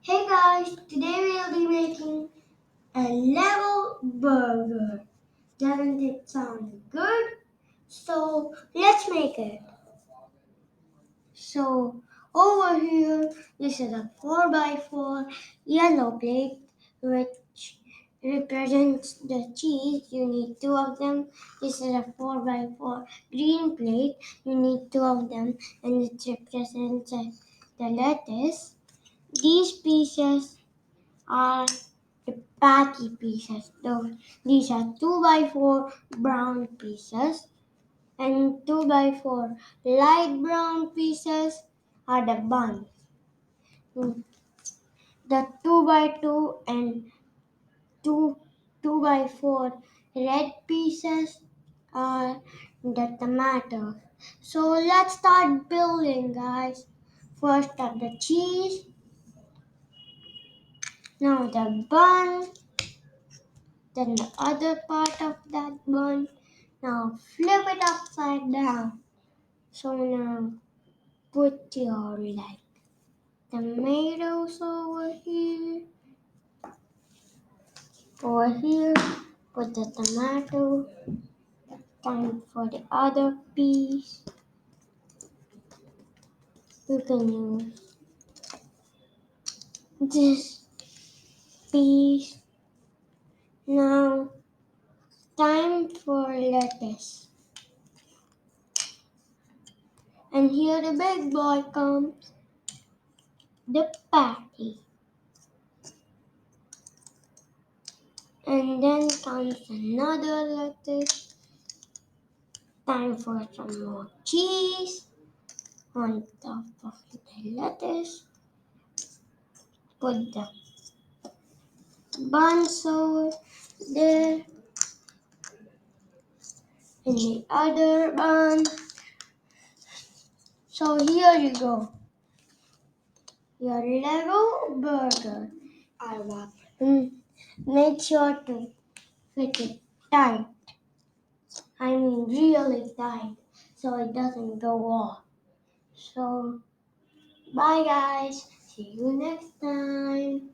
Hey guys, today we'll be making a Lego burger. Doesn't it sound good? So let's make it. So over here, this is a 4x4 yellow plate which represents the cheese. You need two of them. This is a 4x4 green plate. You need two of them, and it represents the lettuce. These pieces are the patty pieces. These are 2x4 brown pieces, and 2x4 light brown pieces are the buns. The 2x2 and 2x4 red pieces are the tomatoes. So let's start building, guys. First up the cheese, now the bun, then the other part of that bun. Now flip it upside down. So now put your tomatoes over here. Over here, put the tomato. Time for the other piece. You can use this piece. Now time for lettuce. And here the big boy comes, the patty. And then comes another lettuce. Time for some more cheese on top of the lettuce. Put the buns over there and the other bun. So here you go, your Lego burger. I want. Make sure to fit it tight. I mean really tight so it doesn't go off. So bye guys. See you next time.